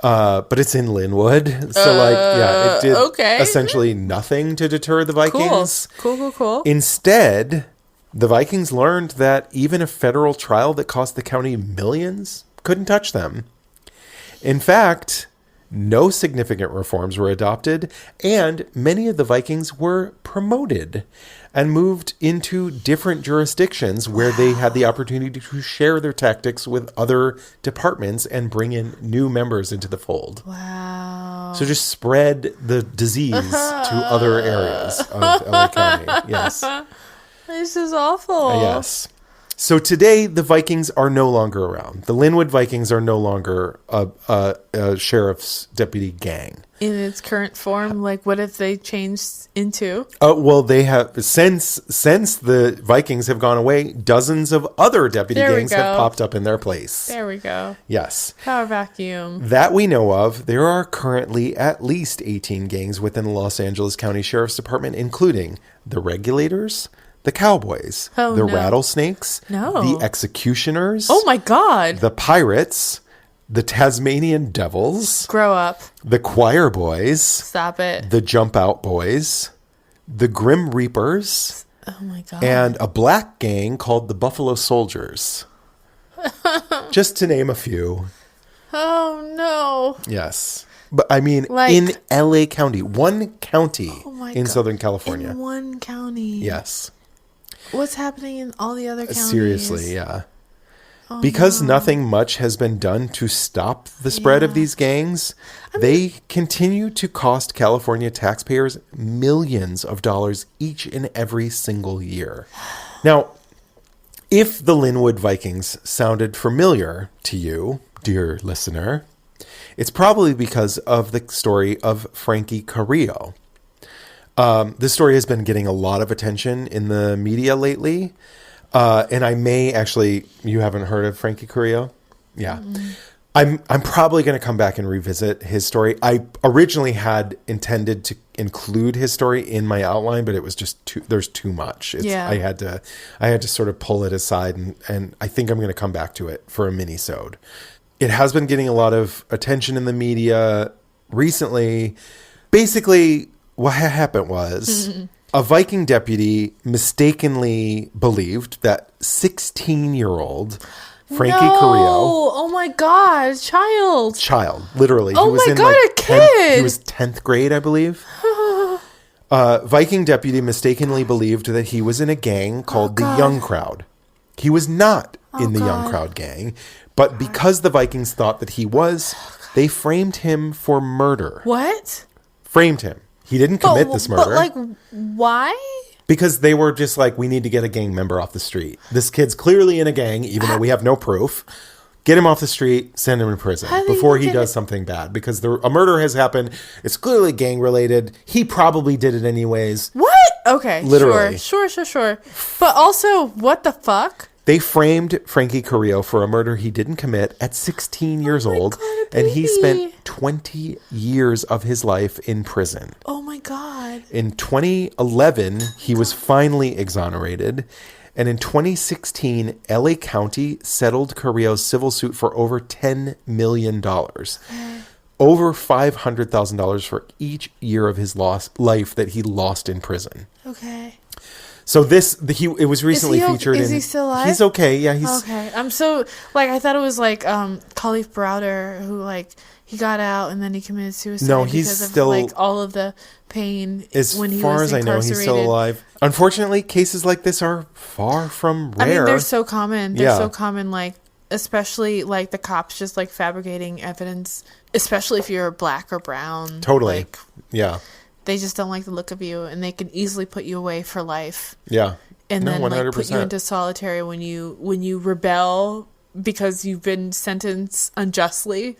But it's in Lynwood. So it did essentially nothing to deter the Vikings. Cool. Instead, the Vikings learned that even a federal trial that cost the county millions couldn't touch them. In fact, no significant reforms were adopted, and many of the Vikings were promoted and moved into different jurisdictions where they had the opportunity to share their tactics with other departments and bring in new members into the fold. Wow. So just spread the disease to other areas of LA County. Yes. This is awful. Yes. So today, the Vikings are no longer around. The Lynwood Vikings are no longer a sheriff's deputy gang. In its current form? Like, what if they changed into? Well, they have, since the Vikings have gone away, dozens of other deputy gangs have popped up in their place. There we go. Yes. Power vacuum. That we know of, there are currently at least 18 gangs within the Los Angeles County Sheriff's Department, including the Regulators, the Cowboys, the Rattlesnakes, the Executioners. Oh my God. The Pirates, the Tasmanian Devils. Grow up. The Choir Boys. Stop it. The Jump Out Boys. The Grim Reapers. Oh my God. And a black gang called the Buffalo Soldiers. Just to name a few. Oh no. Yes. But I mean, in LA County, one county in Southern California. In one county. Yes. What's happening in all the other counties? Seriously, yeah. Because nothing much has been done to stop the spread of these gangs, they continue to cost California taxpayers millions of dollars each and every single year. Now, if the Lynwood Vikings sounded familiar to you, dear listener, it's probably because of the story of Frankie Carrillo. This story has been getting a lot of attention in the media lately. And I may actually, you haven't heard of Frankie Carrillo? Yeah. I'm probably going to come back and revisit his story. I originally had intended to include his story in my outline, but it was just there's too much. I had to sort of pull it aside, and I think I'm going to come back to it for a mini-sode. It has been getting a lot of attention in the media recently. Basically, what happened was a Viking deputy mistakenly believed that 16-year-old Frankie Carrillo. Oh my God, child. Literally. Oh my God, a kid. He was 10th grade, I believe. Viking deputy mistakenly believed that he was in a gang called the Young Crowd. He was not in the Young Crowd gang, but because the Vikings thought that he was, they framed him for murder. What? Framed him. He didn't commit this murder. But, like, why? Because they were just like, we need to get a gang member off the street. This kid's clearly in a gang, even though we have no proof. Get him off the street, send him to prison before he does something bad. Because a murder has happened. It's clearly gang related. He probably did it anyways. What? Okay. Literally. Sure. But also, what the fuck? They framed Frankie Carrillo for a murder he didn't commit at 16 years old. And he spent 20 years of his life in prison. Oh my God. In 2011, he was finally exonerated. And in 2016, LA County settled Carrillo's civil suit for over $10 million. Over $500,000 for each year of his life that he lost in prison. Okay. So it was recently featured. Is he still alive? He's okay. Yeah, he's okay. I'm so I thought it was Kalief Browder who he got out and then he committed suicide. No, he's because still of all of the pain. When he was incarcerated. As far as I know, he's still alive. Unfortunately, cases like this are far from rare. I mean, they're so common. They're so common. Especially the cops just fabricating evidence, especially if you're black or brown. Totally. Yeah. They just don't like the look of you, and they can easily put you away for life. Yeah. And then 100%. Put you into solitary when you rebel because you've been sentenced unjustly.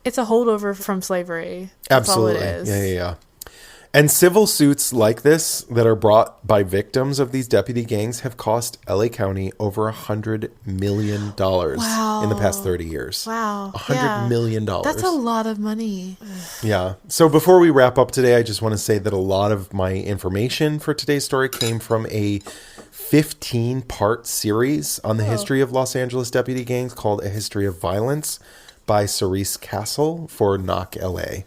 It's a holdover from slavery. That's Absolutely. all it is. Yeah. And civil suits like this that are brought by victims of these deputy gangs have cost LA County over $100 million in the past 30 years. Wow. $100 million. That's a lot of money. Yeah. So before we wrap up today, I just want to say that a lot of my information for today's story came from a 15-part series on the history of Los Angeles deputy gangs called A History of Violence by Cerise Castle for Knock LA.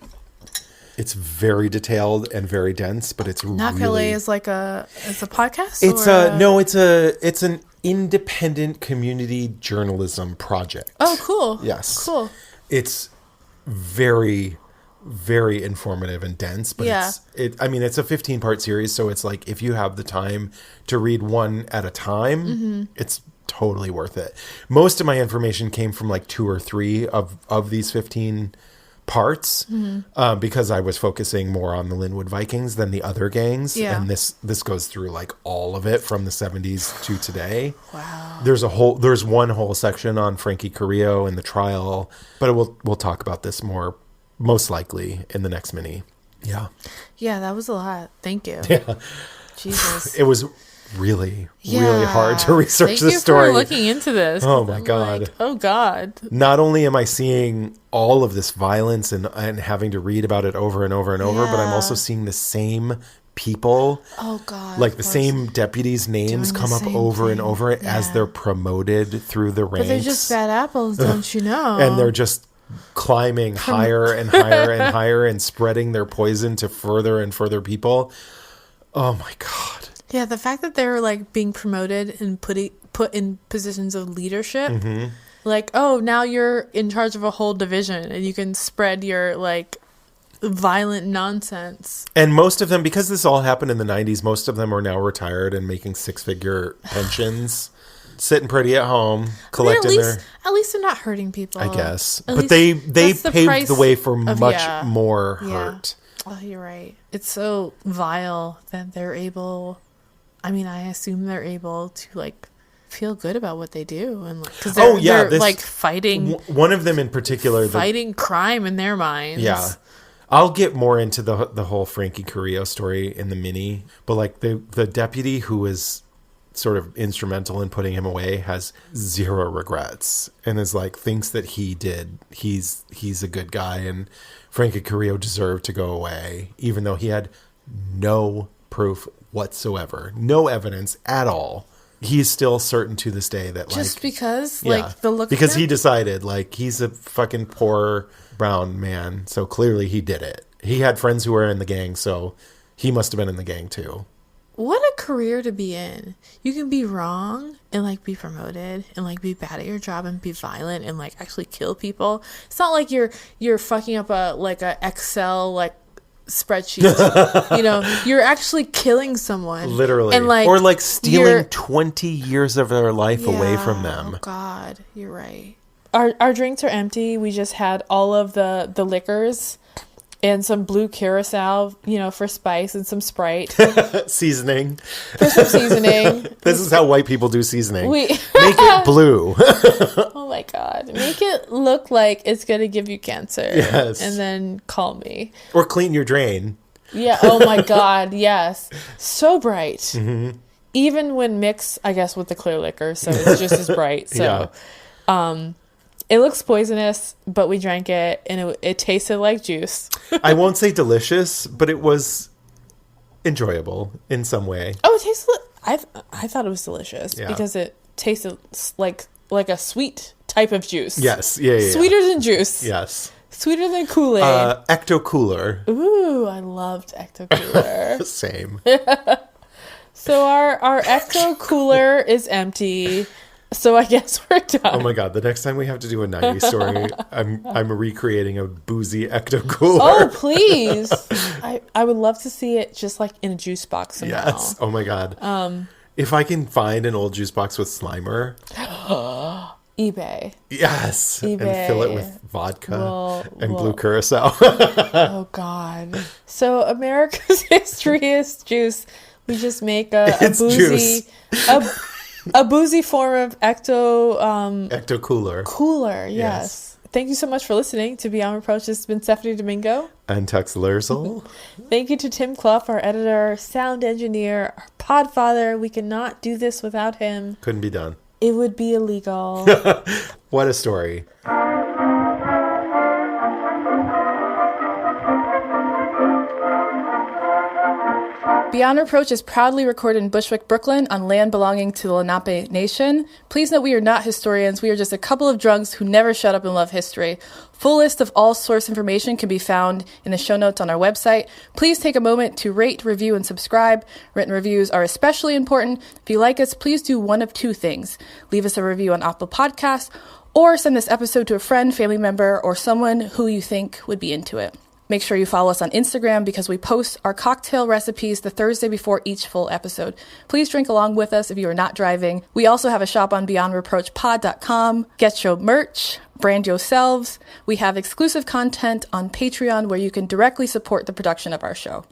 It's very detailed and very dense, but it's Knock really... LA is it's a podcast? It's an independent community journalism project. Oh, cool. Yes. Cool. It's very, very informative and dense, but it's a 15-part series, so it's if you have the time to read one at a time, it's totally worth it. Most of my information came from 2 or 3 of these 15 parts because I was focusing more on the Lynwood Vikings than the other gangs, and this goes through all of it from the 70s to today. Wow. There's one whole section on Frankie Carrillo and the trial, but we'll talk about this more most likely in the next mini. Yeah that was a lot. Thank you. Jesus. It was really hard to research this story. Thank you for looking into this. Oh my God. Oh God. Not only am I seeing all of this violence and having to read about it over and over and over, but I'm also seeing the same people. Oh God. The same deputies' names come up over and over as they're promoted through the ranks. But they're just bad apples, don't you know? And they're just climbing higher and higher and higher and spreading their poison to further and further people. Oh my God. Yeah, the fact that they're being promoted and put in positions of leadership, now you're in charge of a whole division and you can spread your violent nonsense. And most of them, because this all happened in the 90s, most of them are now retired and making 6-figure pensions, sitting pretty at home, collecting at least they're not hurting people, I guess. But they paved the way for much more hurt. Oh, you're right. It's so vile that they're able. I mean, I assume they're able to feel good about what they do, and because they're fighting. One of them in particular, fighting crime in their minds. Yeah, I'll get more into the whole Frankie Carrillo story in the mini, but the deputy who was sort of instrumental in putting him away has zero regrets and is thinks that he's a good guy, and Frankie Carrillo deserved to go away, even though he had no proof whatsoever, no evidence at all. He's still certain to this day that just because the look because he decided he's a fucking poor brown man, so clearly he did it. He had friends who were in the gang, so he must have been in the gang too. what a career to be in. You can be wrong and like be promoted and like be bad at your job and be violent and like actually kill people. It's not like you're fucking up a Excel like spreadsheet. You know, you're actually killing someone. Literally. And like, or like stealing 20 years of their life away from them. Oh God, you're right. Our drinks are empty. We just had all of the liquors and some blue curacao, you know, for spice, and some Sprite. Seasoning. For some seasoning. This is how white people do seasoning. Make it blue. Oh my God. Make it look like it's going to give you cancer. Yes. And then call me. Or clean your drain. Yeah. Oh my God. Yes. So bright. Mm-hmm. Even when mixed, I guess, with the clear liquor. So it's just as bright. So, it looks poisonous, but we drank it, and it tasted like juice. I won't say delicious, but it was enjoyable in some way. Oh, it tasted. I thought it was delicious because it tasted like a sweet type of juice. Yes, yeah. Sweeter than juice. Yes. Sweeter than Kool-Aid. Ecto-cooler. Ooh, I loved Ecto-cooler. Same. So our Ecto-cooler is empty. So I guess we're done. Oh my God. The next time we have to do a 90s story, I'm recreating a boozy Ecto-cooler. Oh, please. I would love to see it just like in a juice box somehow. Yes. Oh my God. If I can find an old juice box with Slimer. eBay. Yes. eBay. And fill it with vodka and blue curacao. Oh God. So America's history is juice. We just make a boozy juice. A boozy form of Ecto-cooler. Cooler, yes. Thank you so much for listening to Beyond Reproach. This has been Stephanie Domingo. And Tux Lurzel. Thank you to Tim Clough, our editor, sound engineer, our podfather. We cannot do this without him. Couldn't be done. It would be illegal. What a story. Beyond Reproach is proudly recorded in Bushwick, Brooklyn, on land belonging to the Lenape Nation. Please note we are not historians. We are just a couple of drunks who never shut up and love history. Full list of all source information can be found in the show notes on our website. Please take a moment to rate, review, and subscribe. Written reviews are especially important. If you like us, please do one of two things. Leave us a review on Apple Podcasts, or send this episode to a friend, family member, or someone who you think would be into it. Make sure you follow us on Instagram because we post our cocktail recipes the Thursday before each full episode. Please drink along with us if you are not driving. We also have a shop on beyondreproachpod.com. Get your merch, brand yourselves. We have exclusive content on Patreon where you can directly support the production of our show.